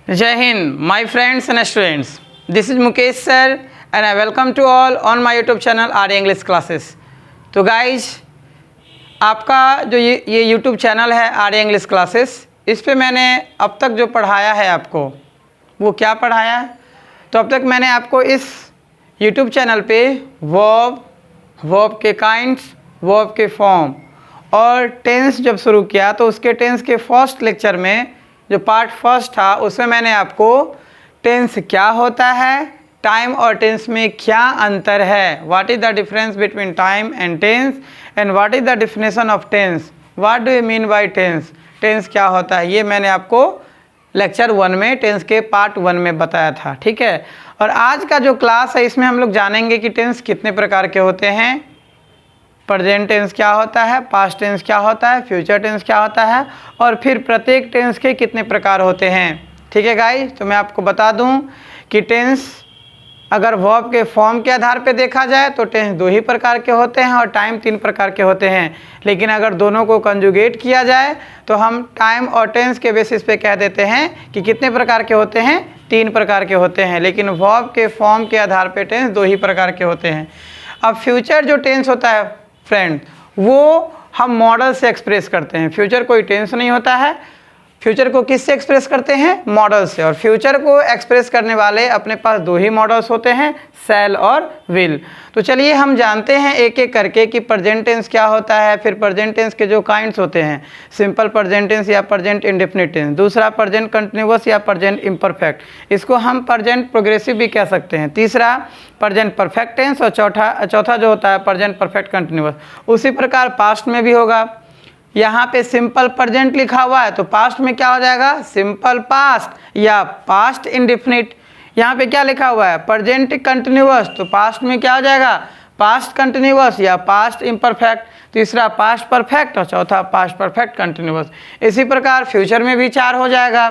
Jai Hind, my friends and students. This is Mukesh sir and I welcome to all on my YouTube channel Arya English classes. तो guys आपका जो ये YouTube channel है आर्य English classes, इस पे मैंने अब तक जो पढ़ाया है आपको वो क्या पढ़ाया है। तो अब तक मैंने आपको इस YouTube चैनल पे वर्ब के काइंड्स, वर्ब के फॉर्म और टेंस जब शुरू किया तो उसके टेंस के फर्स्ट लेक्चर में जो पार्ट फर्स्ट था उसमें मैंने आपको टेंस क्या होता है, टाइम और टेंस में क्या अंतर है, what is the difference between time and tense and what is the definition of tense, what do you mean by tense, tense क्या होता है, ये मैंने आपको लेक्चर 1 में टेंस के पार्ट 1 में बताया था। ठीक है, और आज का जो क्लास है इसमें हम लोग जानेंगे कि टेंस कितने प्रकार के होते हैं, प्रेजेंट टेंस क्या होता है, पास्ट टेंस क्या होता है, फ्यूचर टेंस क्या होता है और फिर प्रत्येक टेंस के कितने प्रकार होते हैं। ठीक है गाइस, तो मैं आपको बता दूं कि टेंस अगर वर्ब के फॉर्म के आधार पे देखा जाए तो टेंस 2 ही प्रकार के होते हैं और टाइम 3 प्रकार के होते हैं, लेकिन अगर दोनों को कंजुगेट किया जाए तो हम टाइम और टेंस के बेसिस पे कह देते हैं कि कितने प्रकार के होते हैं, 3 प्रकार के होते हैं, लेकिन वर्ब के फॉर्म के आधार पे टेंस 2 ही प्रकार के होते हैं। अब फ्यूचर जो टेंस होता है फ्रेंड, वो हम मॉडल से एक्सप्रेस करते हैं। फ्यूचर कोई टेंस नहीं होता है, फ्यूचर को किससे एक्सप्रेस करते हैं, मॉडल से। और फ्यूचर को एक्सप्रेस करने वाले अपने पास 2 ही मॉडल्स होते हैं, शैल और विल। तो चलिए हम जानते हैं एक एक करके कि प्रेजेंट टेंस क्या होता है, फिर प्रेजेंट टेंस के जो काइंड्स होते हैं, सिंपल प्रेजेंट टेंस या प्रेजेंट इंडेफिनिट टेंस, दूसरा प्रेजेंट कंटिन्यूअस या प्रेजेंट इम्परफेक्ट, इसको हम प्रेजेंट प्रोग्रेसिव भी कह सकते हैं, तीसरा प्रेजेंट परफेक्ट टेंस और चौथा जो होता है प्रेजेंट परफेक्ट कंटिन्यूअस। उसी प्रकार पास्ट में भी होगा, यहाँ पे सिंपल प्रेजेंट लिखा हुआ है तो पास्ट में क्या हो जाएगा, सिंपल पास्ट या पास्ट इंडेफिनिट। यहाँ पे क्या लिखा हुआ है, प्रेजेंट कंटिन्यूअस, तो पास्ट में क्या हो जाएगा, पास्ट कंटिन्यूअस या पास्ट इम्परफेक्ट, तीसरा पास्ट परफेक्ट और चौथा पास्ट परफेक्ट कंटिन्यूअस। इसी प्रकार फ्यूचर में भी 4 हो जाएगा,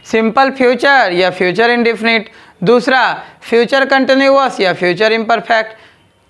सिंपल फ्यूचर या फ्यूचर इंडेफिनिट, दूसरा फ्यूचर कंटिन्यूअस या फ्यूचर इम्परफेक्ट,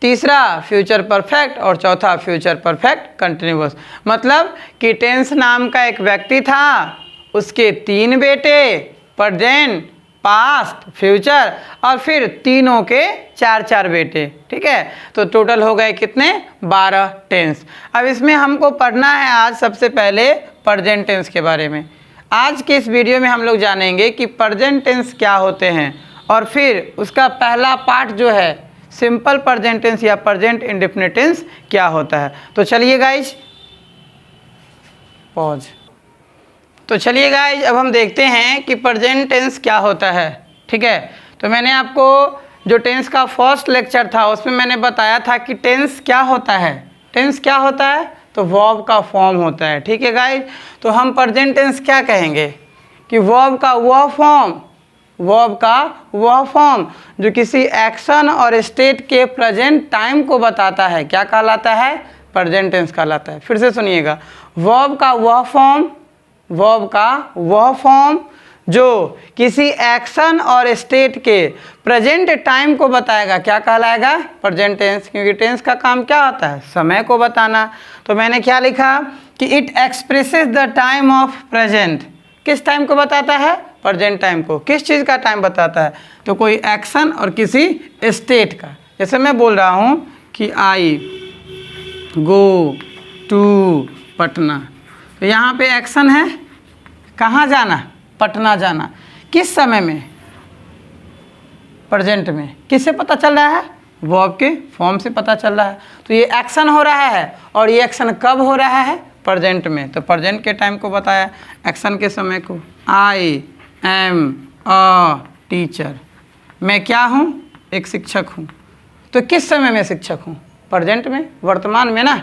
तीसरा फ्यूचर परफेक्ट और चौथा फ्यूचर परफेक्ट कंटिन्यूअस। मतलब कि टेंस नाम का एक व्यक्ति था, उसके 3 बेटे, प्रेजेंट, पास्ट, फ्यूचर और फिर तीनों के 4 बेटे। ठीक है, तो टोटल हो गए कितने, 12 टेंस। अब इसमें हमको पढ़ना है आज सबसे पहले प्रेजेंट टेंस के बारे में। आज के इस वीडियो में हम लोग जानेंगे कि प्रेजेंट टेंस क्या होते हैं और फिर उसका पहला पार्ट जो है सिंपल प्रेजेंट टेंस या प्रेजेंट इंडेफिनिट टेंस क्या होता है। तो चलिए गाइज, पॉज। तो चलिए गाइज, अब हम देखते हैं कि प्रेजेंट टेंस क्या होता है। ठीक है, तो मैंने आपको जो टेंस का फर्स्ट लेक्चर था उसमें मैंने बताया था कि टेंस क्या होता है। टेंस क्या होता है, तो वर्ब का फॉर्म होता है। ठीक है गाइज, तो हम प्रेजेंट टेंस क्या कहेंगे कि वर्ब का वह फॉर्म, वर्ब का वह फॉर्म जो किसी एक्शन और स्टेट के प्रेजेंट टाइम को बताता है, क्या कहलाता है, प्रेजेंट टेंस कहलाता है। फिर से सुनिएगा, वर्ब का वह फॉर्म, वर्ब का वह फॉर्म जो किसी एक्शन और स्टेट के प्रेजेंट टाइम को बताएगा, क्या कहलाएगा, प्रेजेंट टेंस। क्योंकि टेंस का काम क्या होता है, समय को बताना। तो मैंने क्या लिखा कि it expresses the time of present, किस टाइम को बताता है, प्रेजेंट टाइम को। किस चीज़ का टाइम बताता है, तो कोई एक्शन और किसी स्टेट का। जैसे मैं बोल रहा हूँ कि आई गो टू पटना, तो यहाँ पे एक्शन है, कहाँ जाना, पटना जाना, किस समय में, प्रेजेंट में। किससे पता चल रहा है, वर्ब के फॉर्म से पता चल रहा है। तो ये एक्शन हो रहा है और ये एक्शन कब हो रहा है, प्रेजेंट में। तो प्रेजेंट के टाइम को बताया, एक्शन के समय को। आई एम अ टीचर, मैं क्या हूँ, एक शिक्षक हूँ। तो किस समय में शिक्षक हूँ, प्रेजेंट में, वर्तमान में ना।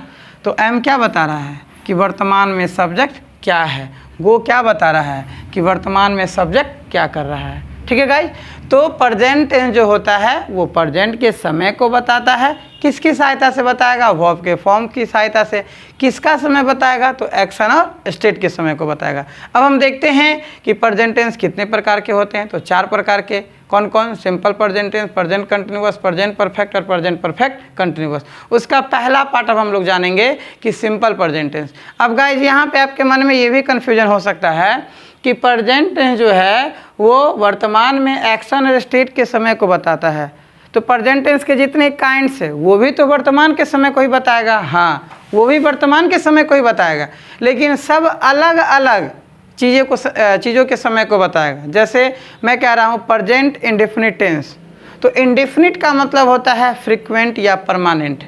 तो एम क्या बता रहा है कि वर्तमान में सब्जेक्ट क्या है, गो क्या बता रहा है कि वर्तमान में सब्जेक्ट क्या कर रहा है। ठीक है गाइस, तो प्रेजेंट टेंस जो होता है वो प्रेजेंट के समय को बताता है। किसकी सहायता से बताएगा, वर्ब के फॉर्म की सहायता से। किसका समय बताएगा, तो एक्शन और स्टेट के समय को बताएगा। अब हम देखते हैं कि प्रेजेंट टेंस कितने प्रकार के होते हैं। तो 4 प्रकार के, कौन कौन, simple present tense, present continuous, present perfect और प्रेजेंट परफेक्ट कंटिन्यूअस। उसका पहला पार्ट अब हम लोग जानेंगे कि सिंपल प्रेजेंट टेंस। अब गाइज यहाँ पे आपके मन में ये भी कन्फ्यूजन हो सकता है कि प्रेजेंट टेंस जो है वो वर्तमान में एक्शन और स्टेट के समय को बताता है। तो प्रेजेंट टेंस के जितने काइंड्स है वो भी तो वर्तमान के समय को ही बताएगा, हाँ वो भी वर्तमान के समय को ही बताएगा, लेकिन सब अलग अलग चीज़ों के समय को बताएगा। जैसे मैं कह रहा हूँ प्रेजेंट इंडेफिनिट टेंस, तो इंडेफिनिट का मतलब होता है फ्रीक्वेंट या परमानेंट।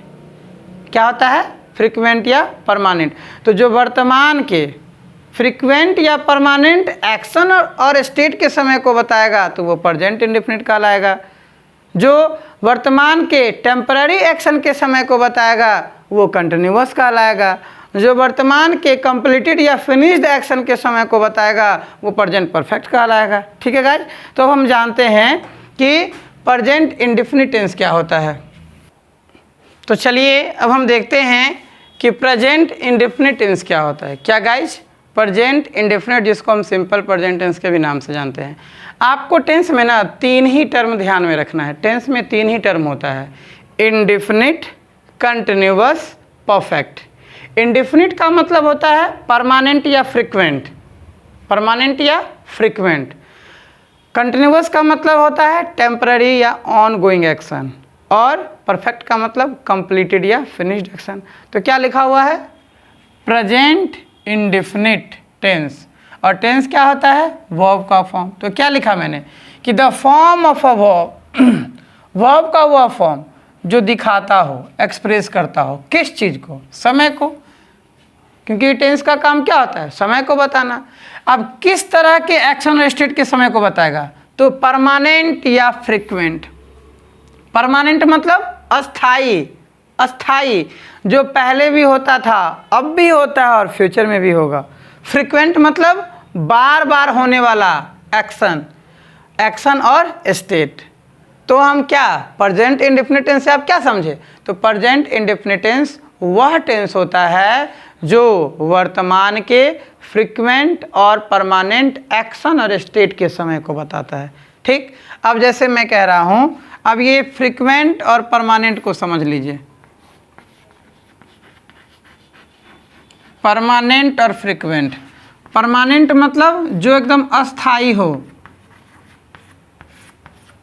क्या होता है? फ्रीक्वेंट या परमानेंट। तो जो वर्तमान के फ्रीक्वेंट या परमानेंट एक्शन और स्टेट के समय को बताएगा तो वो प्रेजेंट इंडेफिनिट कहलाएगा। जो वर्तमान के टेम्पररी एक्शन के समय को बताएगा वो कंटिन्यूअस कहलाएगा। जो वर्तमान के कंप्लीटेड या फिनिश्ड एक्शन के समय को बताएगा वो प्रेजेंट परफेक्ट कहलाएगा। ठीक है गाइस, तो हम जानते हैं कि प्रेजेंट इंडेफिनिट टेंस क्या होता है। तो चलिए अब हम देखते हैं कि प्रेजेंट इंडेफिनिट टेंस क्या होता है। क्या गाइस? प्रेजेंट इंडेफिनिट, जिसको हम सिंपल प्रेजेंट टेंस के भी नाम से जानते हैं। आपको टेंस में ना 3 ही टर्म ध्यान में रखना है। टेंस में 3 ही टर्म होता है, इंडेफिनिट, कंटिन्यूअस, परफेक्ट। इंडेफिनिट का मतलब होता है परमानेंट या फ्रीक्वेंट, परमानेंट या फ्रीक्वेंट। कंटिन्यूअस का मतलब होता है टेम्पररी या ऑन गोइंग एक्शन, और परफेक्ट का मतलब कंप्लीटेड या फिनिश्ड एक्शन। तो क्या लिखा हुआ है? Present indefinite tense. और टेंस क्या होता है? वर्ब का फॉर्म। तो क्या लिखा मैंने कि the form of a verb, verb का वह फॉर्म जो दिखाता हो, एक्सप्रेस करता हो किस चीज़ को? समय को, क्योंकि टेंस का काम क्या होता है? समय को बताना। अब किस तरह के एक्शन और स्टेट के समय को बताएगा? तो परमानेंट या फ्रीक्वेंट। परमानेंट मतलब अस्थाई, अस्थाई, जो पहले भी होता था, अब भी होता है और फ्यूचर में भी होगा। फ्रीक्वेंट मतलब बार बार होने वाला एक्शन, एक्शन और स्टेट। तो हम क्या प्रेजेंट इंडेफिनिट टेंस से आप क्या समझे? तो प्रेजेंट इंडेफिनिट टेंस वह टेंस होता है जो वर्तमान के फ्रीक्वेंट और परमानेंट एक्शन और स्टेट के समय को बताता है। ठीक, अब जैसे मैं कह रहा हूँ, अब ये फ्रीक्वेंट और परमानेंट को समझ लीजिए। परमानेंट और फ्रीक्वेंट। परमानेंट मतलब जो एकदम अस्थाई हो,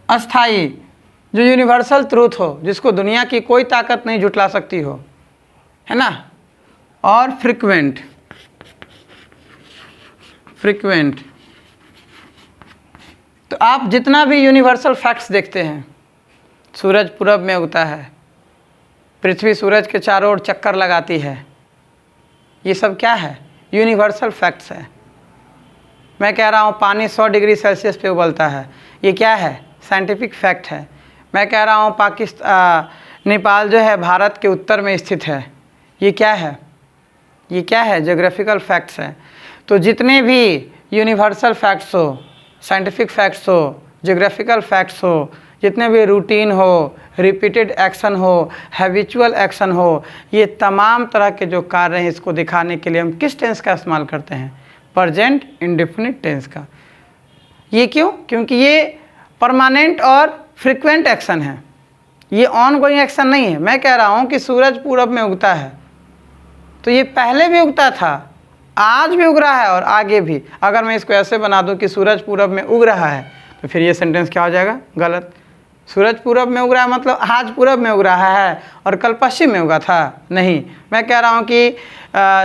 अस्थाई, जो यूनिवर्सल ट्रूथ हो, जिसको दुनिया की कोई ताकत नहीं झुटला सकती हो, है ना। और फ्रीक्वेंट, फ्रीक्वेंट तो आप जितना भी यूनिवर्सल फैक्ट्स देखते हैं, सूरज पूरब में उगता है, पृथ्वी सूरज के चारों ओर चक्कर लगाती है, ये सब क्या है? यूनिवर्सल फैक्ट्स है। मैं कह रहा हूँ पानी 100 डिग्री सेल्सियस पे उबलता है, ये क्या है? साइंटिफिक फैक्ट है। मैं कह रहा हूँ नेपाल जो है भारत के उत्तर में स्थित है, ये क्या है? ये क्या है? ज्योग्राफिकल फैक्ट्स है। तो जितने भी यूनिवर्सल फैक्ट्स हो, साइंटिफिक फैक्ट्स हो, ज्योग्राफिकल फैक्ट्स हो, जितने भी रूटीन हो, रिपीटेड एक्शन हो, हैबिचुअल एक्शन हो, ये तमाम तरह के जो कार्य हैं, इसको दिखाने के लिए हम किस टेंस का इस्तेमाल करते हैं? प्रेजेंट इंडेफिनिट टेंस का। ये क्यों? क्योंकि ये परमानेंट और फ्रीक्वेंट एक्शन है, ये ऑन गोइंग एक्शन नहीं है। मैं कह रहा हूँ कि सूरज पूरब में उगता है, तो ये पहले भी उगता था, आज भी उग रहा है और आगे भी। अगर मैं इसको ऐसे बना दूँ कि सूरज पूरब में उग रहा है, तो फिर ये सेंटेंस क्या हो जाएगा? गलत। सूरज पूरब में उग रहा है मतलब आज पूरब में उग रहा है और कल पश्चिम में उगा था? नहीं। मैं कह रहा हूँ कि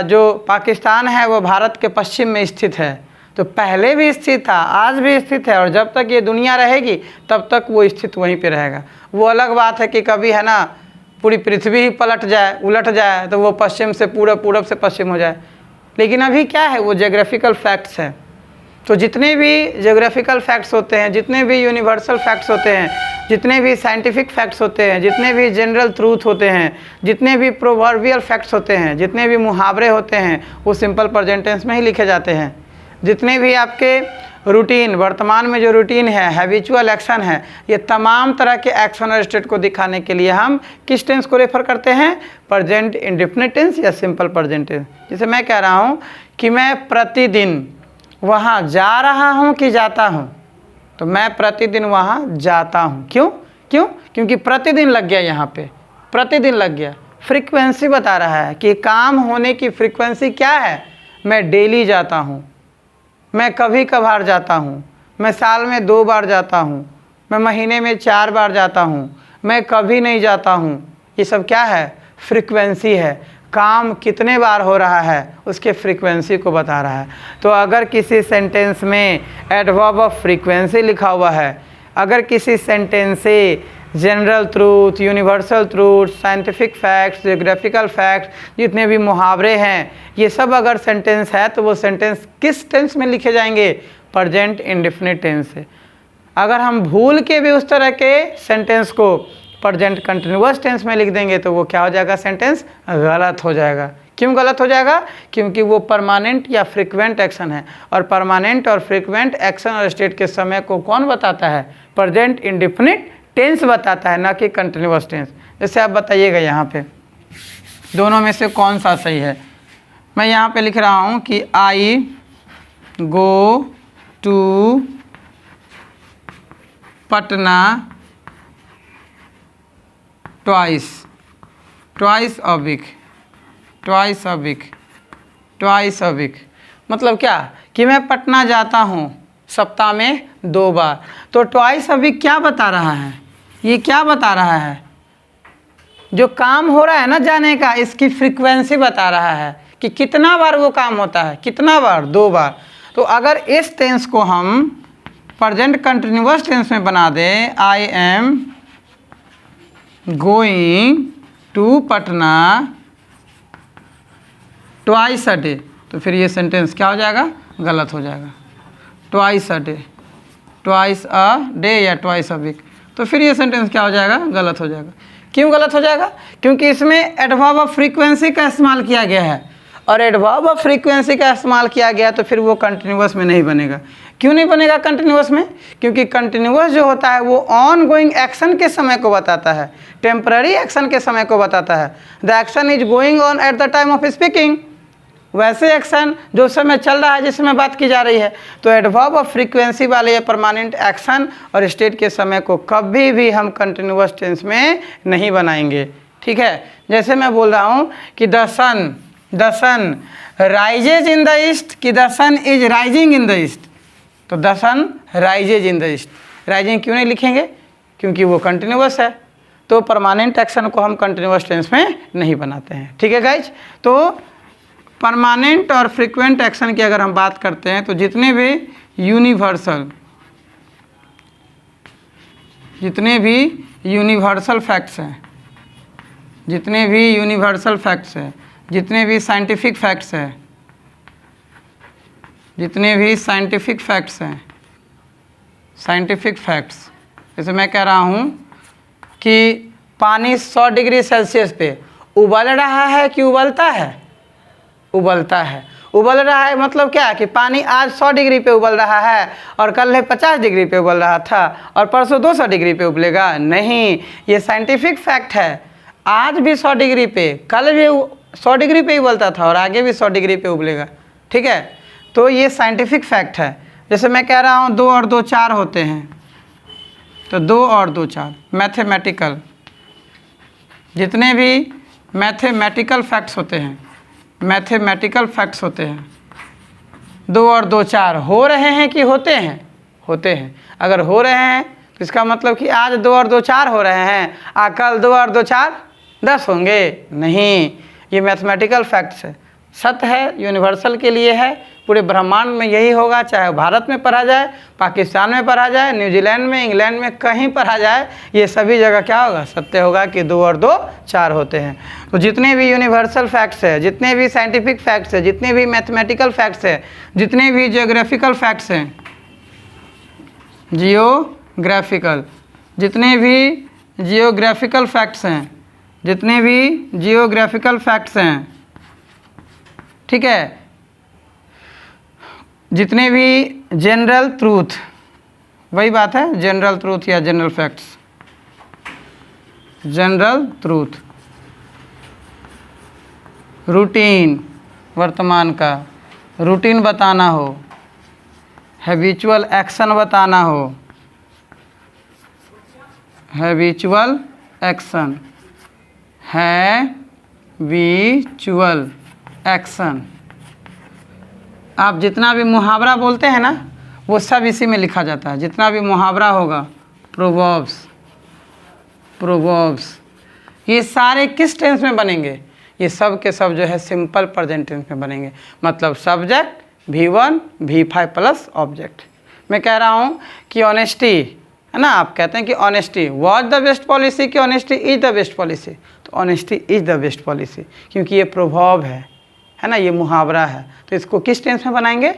जो पाकिस्तान है वो भारत के पश्चिम में स्थित है, तो पहले भी स्थित था, आज भी स्थित है, और जब तक ये दुनिया रहेगी तब तक वो स्थित वहीं पे रहेगा। वो अलग बात है कि कभी है ना पूरी पृथ्वी ही पलट जाए, उलट जाए, तो वो पश्चिम से पूरब, पूरब से पश्चिम हो जाए, लेकिन अभी क्या है? वो ज्योग्राफिकल फैक्ट्स हैं। तो जितने भी ज्योग्राफिकल फैक्ट्स होते हैं, जितने भी यूनिवर्सल फैक्ट्स होते हैं, जितने भी साइंटिफिक फैक्ट्स होते हैं, जितने भी जनरल ट्रूथ होते हैं, जितने भी प्रोवर्बियल फैक्ट्स होते हैं, जितने भी मुहावरे होते हैं, वो सिंपल प्रेजेंट टेंस में ही लिखे जाते हैं। जितने भी आपके रूटीन, वर्तमान में जो रूटीन है, हैबिचुअल एक्शन है, ये तमाम तरह के एक्शन और स्टेट को दिखाने के लिए हम किस टेंस को रेफर करते हैं? प्रेजेंट इंडेफिनिट टेंस या सिंपल प्रेजेंट टेंस। जैसे मैं कह रहा हूँ कि मैं प्रतिदिन वहाँ जा रहा हूँ कि जाता हूँ, तो मैं प्रतिदिन वहाँ जाता हूँ। क्यों? क्योंकि प्रतिदिन लग गया, यहाँ पे प्रतिदिन लग गया। फ्रीक्वेंसी बता रहा है कि काम होने की फ्रीक्वेंसी क्या है? मैं डेली जाता हूँ, मैं कभी कभार जाता हूँ, मैं साल में 2 बार जाता हूँ, मैं महीने में 4 बार जाता हूँ, मैं कभी नहीं जाता हूँ। ये सब क्या है? फ्रीक्वेंसी है। काम कितने बार हो रहा है उसके फ्रीक्वेंसी को बता रहा है। तो अगर किसी सेंटेंस में एडवर्ब ऑफ फ्रीक्वेंसी लिखा हुआ है, अगर किसी सेंटेंस से general truth, universal truth, scientific facts, geographical facts, जितने भी मुहावरे हैं, ये सब अगर सेंटेंस है तो वो सेंटेंस किस टेंस में लिखे जाएंगे? प्रेजेंट इंडेफिनिट टेंस से। अगर हम भूल के भी उस तरह के सेंटेंस को प्रेजेंट कंटिन्यूअस टेंस में लिख देंगे तो वो क्या हो जाएगा? सेंटेंस गलत हो जाएगा। क्यों गलत हो जाएगा? क्योंकि वो परमानेंट या फ्रीक्वेंट एक्शन है, और परमानेंट और फ्रीक्वेंट एक्शन और स्टेट के समय को कौन बताता है? प्रेजेंट इंडेफिनिट टेंस बताता है, ना कि कंटिन्यूअस टेंस। जैसे आप बताइएगा यहाँ पे दोनों में से कौन सा सही है। मैं यहाँ पे लिख रहा हूँ कि I go to Patna twice a week. मतलब क्या? कि मैं पटना जाता हूँ सप्ताह में 2 बार। तो ट्वाइस अ वीक क्या बता रहा है? ये क्या बता रहा है? जो काम हो रहा है ना जाने का, इसकी फ्रीक्वेंसी बता रहा है कि कितना बार वो काम होता है। कितना बार? 2 बार। तो अगर इस टेंस को हम प्रेजेंट कंटिन्यूअस टेंस में बना दें, I am going to Patna twice a day, तो फिर ये सेंटेंस क्या हो जाएगा? गलत हो जाएगा। ट्वाइस अ डे या ट्वाइस अ वीक, तो फिर ये सेंटेंस क्या हो जाएगा? गलत हो जाएगा। क्यों गलत हो जाएगा? क्योंकि इसमें एडवर्ब ऑफ फ्रीक्वेंसी का इस्तेमाल किया गया है, और एडवर्ब ऑफ फ्रीक्वेंसी का इस्तेमाल किया गया तो फिर वो कंटिन्यूअस में नहीं बनेगा। क्यों नहीं बनेगा कंटिन्यूअस में? क्योंकि कंटिन्यूअस जो होता है वो ऑन गोइंग एक्शन के समय को बताता है, टेम्पररी एक्शन के समय को बताता है। The action is going on at the time of speaking, वैसे एक्शन जो समय चल रहा है जिसमें बात की जा रही है। तो एडवर्ब ऑफ फ्रीक्वेंसी वाले ये परमानेंट एक्शन और स्टेट के समय को कभी भी हम कंटिन्यूअस टेंस में नहीं बनाएंगे। ठीक है, जैसे मैं बोल रहा हूँ कि the sun rises in the east, कि the sun is rising in the east. तो the sun rises in the east, rising क्यों नहीं लिखेंगे? क्योंकि वो कंटिन्यूअस है। तो परमानेंट एक्शन को हम कंटिन्यूअस टेंस में नहीं बनाते हैं। ठीक है गाइज, तो परमानेंट और फ्रीक्वेंट एक्शन की अगर हम बात करते हैं तो जितने भी यूनिवर्सल फैक्ट्स हैं, जितने भी साइंटिफिक फैक्ट्स जैसे मैं कह रहा हूँ कि पानी 100 डिग्री सेल्सियस पे उबल रहा है कि उबलता है? उबलता है। उबल रहा है मतलब क्या? कि पानी आज 100 डिग्री पे उबल रहा है और कल 50 डिग्री पे उबल रहा था और परसों 200 डिग्री पे उबलेगा? नहीं, ये साइंटिफिक फैक्ट है। आज भी 100 डिग्री पे, कल भी 100 डिग्री पे उबलता था और आगे भी 100 डिग्री पे उबलेगा। ठीक है, तो ये साइंटिफिक फैक्ट है। जैसे मैं कह रहा हूँ 2 और 2 4 होते हैं, तो 2 और 2 4 मैथमेटिकल, जितने भी मैथमेटिकल फैक्ट्स होते हैं 2 और 2 4 हो रहे हैं कि होते हैं? अगर हो रहे हैं तो इसका मतलब कि आज 2 और 2 4 हो रहे हैं, कल 2 और 2 4 10 होंगे? नहीं, ये मैथमेटिकल फैक्ट्स है, सत्य है, यूनिवर्सल के लिए है। पूरे ब्रह्मांड में यही होगा, चाहे भारत में पढ़ा जाए, पाकिस्तान में पढ़ा जाए, न्यूजीलैंड में, इंग्लैंड में, कहीं पढ़ा जाए, ये सभी जगह क्या होगा? सत्य होगा कि 2 और 2 4 होते हैं। तो जितने भी यूनिवर्सल फैक्ट्स है, जितने भी साइंटिफिक फैक्ट्स है, जितने भी मैथमेटिकल फैक्ट्स है, जितने भी जियोग्राफिकल फैक्ट्स हैं, जियोग्राफिकल फैक्ट्स हैं, ठीक है, जितने भी जनरल ट्रूथ, वही बात है जनरल ट्रूथ या general facts, general truth, routine, वर्तमान का रूटीन बताना हो, हैबिचुअल एक्शन बताना हो, हैबिचुअल एक्शन, आप जितना भी मुहावरा बोलते हैं ना वो सब इसी में लिखा जाता है। जितना भी मुहावरा होगा, प्रोवर्ब्स, प्रोवर्ब्स, ये सारे किस टेंस में बनेंगे? ये सब के सब जो है सिंपल प्रेजेंट टेंस में बनेंगे। मतलब subject V1 V5 plus object. मैं कह रहा हूँ कि ऑनेस्टी है ना, आप कहते हैं कि honesty was the best policy, कि honesty is the best policy. तो honesty is the best policy, क्योंकि ये प्रोवर्ब है ना, ये मुहावरा है। तो इसको किस टेंस में बनाएंगे?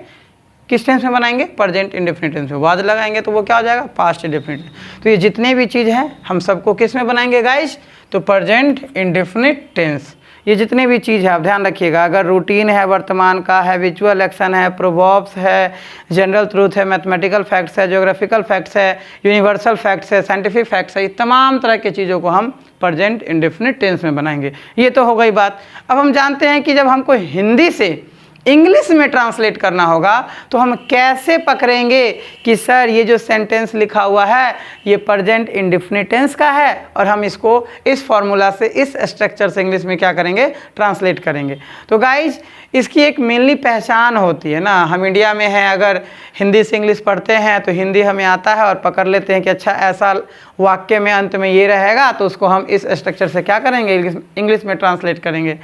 किस टेंस में बनाएंगे? प्रेजेंट इंडेफिनिट टेंस में। वाज लगाएंगे तो वो क्या हो जाएगा? Past indefinite. तो ये जितने भी चीज़ हैं हम सबको किस में बनाएंगे गाइज? तो प्रेजेंट इंडेफिनिट टेंस। ये जितने भी चीज़ है आप ध्यान रखिएगा। अगर रूटीन है, वर्तमान का है, विजुअल एक्शन है, प्रोवर्ब्स है, जनरल ट्रूथ है, मैथमेटिकल फैक्ट्स है, ज्योग्राफिकल फैक्ट्स है, यूनिवर्सल फैक्ट्स है, साइंटिफिक फैक्ट्स है, ये तमाम तरह की चीज़ों को हम प्रेजेंट इंडेफिनिट टेंस में बनाएंगे। ये तो हो गई बात। अब हम जानते हैं कि जब हमको हिंदी से इंग्लिश में ट्रांसलेट करना होगा तो हम कैसे पकड़ेंगे कि सर ये जो सेंटेंस लिखा हुआ है ये प्रेजेंट इंडेफिनिट टेंस का है और हम इसको इस फॉर्मूला से, इस स्ट्रक्चर से इंग्लिश में क्या करेंगे? ट्रांसलेट करेंगे। तो गाइज इसकी एक मेनली पहचान होती है ना। हम इंडिया में हैं, अगर हिंदी से इंग्लिश पढ़ते हैं तो हिंदी हमें आता है और पकड़ लेते हैं कि अच्छा ऐसा वाक्य में अंत में ये रहेगा, तो उसको हम इस स्ट्रक्चर से क्या करेंगे? इंग्लिश में ट्रांसलेट करेंगे।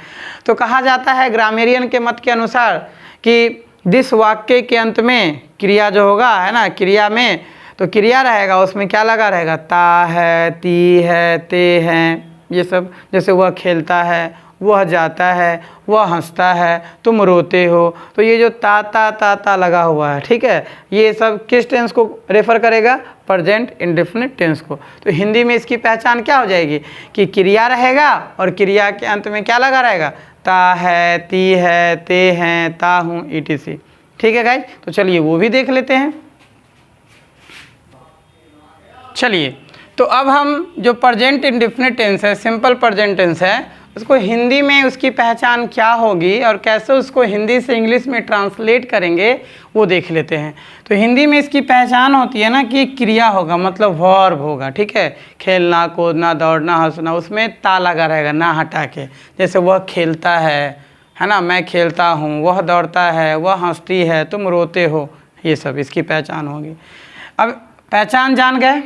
तो कहा जाता है ग्रामेरियन के मत के अनुसार कि जिस वाक्य के अंत में क्रिया जो होगा है ना, क्रिया में तो क्रिया रहेगा उसमें क्या लगा रहेगा? ता है, ती है, ते हैं, ये सब। जैसे वह खेलता है, वह जाता है, वह हंसता है, तुम रोते हो। तो ये जो ता लगा हुआ है, ठीक है, ये सब किस टेंस को रेफर करेगा? प्रेजेंट इंडेफिनिट टेंस को। तो हिंदी में इसकी पहचान क्या हो जाएगी कि क्रिया रहेगा और क्रिया के अंत में क्या लगा रहेगा? ता है, ती है, ते हैं, ता हूँ, ETC। ठीक है गाइज, तो चलिए वो भी देख लेते हैं। चलिए, तो अब हम जो प्रेजेंट इंडेफिनिट टेंस है, सिंपल प्रेजेंट टेंस है, उसको हिंदी में उसकी पहचान क्या होगी और कैसे उसको हिंदी से इंग्लिश में ट्रांसलेट करेंगे वो देख लेते हैं। तो हिंदी में इसकी पहचान होती है ना कि क्रिया होगा, मतलब वर्ब होगा, ठीक है। खेलना, कूदना, दौड़ना, हंसना, उसमें ता लगा रहेगा, ना हटा के। जैसे वह खेलता है ना, मैं खेलता हूँ, वह दौड़ता है, वह हंसती है, तुम रोते हो, ये सब इसकी पहचान होगी। अब पहचान जान गए,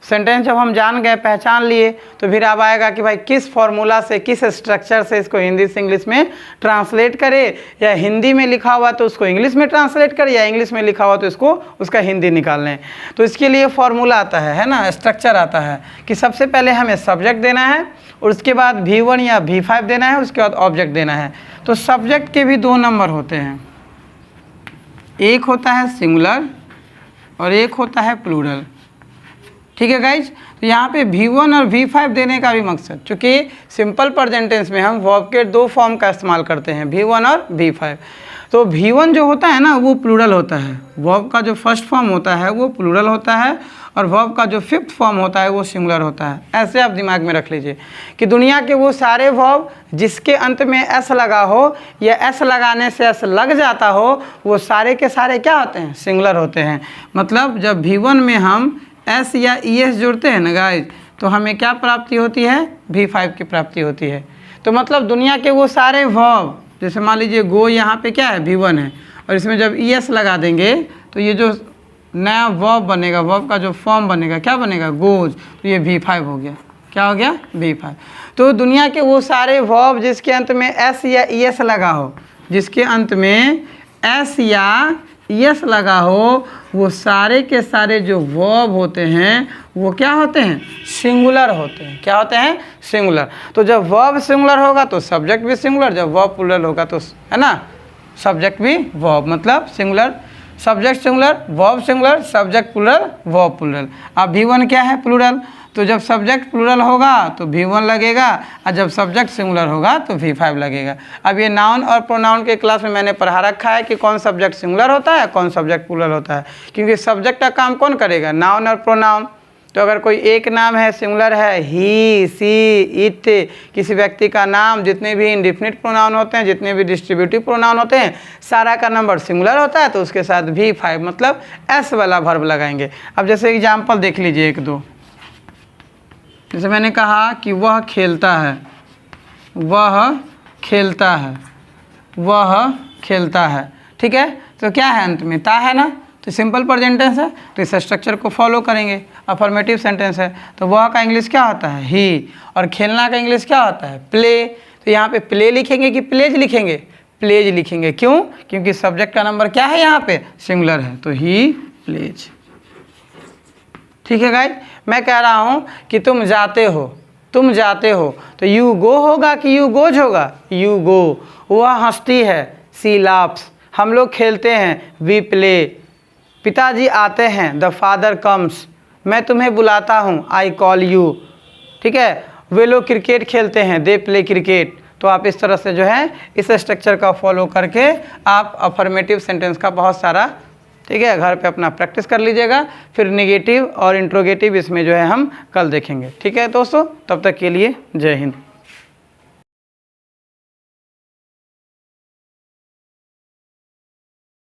सेंटेंस जब हम जान गए, पहचान लिए, तो फिर अब आएगा कि भाई किस फॉर्मूला से, किस स्ट्रक्चर से इसको हिंदी से इंग्लिश में ट्रांसलेट करे, या हिंदी में लिखा हुआ तो उसको इंग्लिश में ट्रांसलेट करे, या इंग्लिश में लिखा हुआ तो इसको उसका हिंदी निकाल लें। तो इसके लिए फॉर्मूला आता है ना, स्ट्रक्चर आता है कि सबसे पहले हमें सब्जेक्ट देना है और उसके बाद V1 या V5 देना है, उसके बाद ऑब्जेक्ट देना है। तो सब्जेक्ट के भी 2 नंबर होते हैं, एक होता है सिंगुलर और एक होता है प्लूरल। ठीक है गाइज, तो यहाँ पे V1 और V5 देने का भी मकसद, चूँकि सिंपल प्रेजेंट टेंस में हम वर्ब के 2 फॉर्म का इस्तेमाल करते हैं, V1 और V5। तो V1 जो होता है ना वो प्लूरल होता है, वर्ब का जो फर्स्ट फॉर्म होता है वो प्लूरल होता है और वर्ब का जो 5th फॉर्म होता है वो सिंगुलर होता है। ऐसे आप दिमाग में रख लीजिए कि दुनिया के वो सारे वर्ब जिसके अंत में S लगा हो या S लगाने से S लग जाता हो, वो सारे के सारे क्या होते हैं? सिंगुलर होते हैं। मतलब जब V1 में हम S या ES जोड़ते हैं ना गाइज, तो हमें क्या प्राप्ति होती है? V5 की प्राप्ति होती है। तो मतलब दुनिया के वो सारे वर्ब, जैसे मान लीजिए गो, यहाँ पे क्या है? V1 है, और इसमें जब ES लगा देंगे तो ये जो नया वर्ब बनेगा, वर्ब का जो फॉर्म बनेगा क्या बनेगा? गोज। तो ये V5 हो गया। क्या हो गया? V5। तो दुनिया के वो सारे वर्ब जिसके अंत में S या ES लगा हो, जिसके अंत में S या ES लगा हो, वो सारे के सारे जो वर्ब होते हैं वो क्या होते हैं? सिंगुलर होते हैं। क्या होते हैं? सिंगुलर। तो जब वर्ब सिंगुलर होगा तो सब्जेक्ट भी सिंगुलर, जब वर्ब प्लूरल होगा तो है ना सब्जेक्ट भी वर्ब, मतलब singular subject singular, verb singular, subject plural, verb plural. अब V1 क्या है? प्लूरल। तो जब सब्जेक्ट प्लूरल होगा तो V1 लगेगा और जब सब्जेक्ट सिंगुलर होगा तो V5 लगेगा। अब ये नाउन और प्रोनाउन के क्लास में मैंने पढ़ा रखा है कि कौन सब्जेक्ट सिंगुलर होता है, कौन सब्जेक्ट प्लूरल होता है, क्योंकि सब्जेक्ट का काम कौन करेगा? नाउन और प्रोनाउन। तो अगर कोई एक नाम है, सिंगुलर है, ही, सी, इट, किसी व्यक्ति का नाम, जितने भी इंडेफिनिट प्रोनाउन होते हैं, जितने भी डिस्ट्रीब्यूटिव प्रोनाउन होते हैं, सारा का नंबर सिंगुलर होता है, तो उसके साथ V5 मतलब S वाला वर्ब लगाएंगे। अब जैसे एग्जाम्पल देख लीजिए 1-2। जैसे मैंने कहा कि वह खेलता है, वह खेलता है, वह खेलता है, ठीक है। तो क्या है अंत में, ता है ना, तो सिंपल प्रेजेंट टेंस है, तो इस स्ट्रक्चर को फॉलो करेंगे। अफर्मेटिव सेंटेंस है तो वह का इंग्लिश क्या होता है, ही, और खेलना का इंग्लिश क्या होता है, प्ले। तो यहाँ पे प्ले लिखेंगे कि प्लेज लिखेंगे, प्लेज लिखेंगे। क्यों, क्योंकि सब्जेक्ट का नंबर क्या है यहाँ पे, सिंगुलर है, तो ही प्लेज। ठीक है गाइज, मैं कह रहा हूँ कि तुम जाते हो, तुम जाते हो, तो यू गो होगा कि यू गोज होगा, यू गो। वह हंसती है, सी लाफ्स। हम लोग खेलते हैं, वी प्ले। पिताजी आते हैं, द फादर कम्स। मैं तुम्हें बुलाता हूँ, आई कॉल यू। ठीक है, वे लोग क्रिकेट खेलते हैं, दे प्ले क्रिकेट। तो आप इस तरह से जो है इस स्ट्रक्चर का फॉलो करके आप अफर्मेटिव सेंटेंस का बहुत सारा, ठीक है, घर पे अपना प्रैक्टिस कर लीजिएगा। फिर नेगेटिव और इंट्रोगेटिव इसमें जो है हम कल देखेंगे। ठीक है दोस्तों, तब तक के लिए जय हिंद।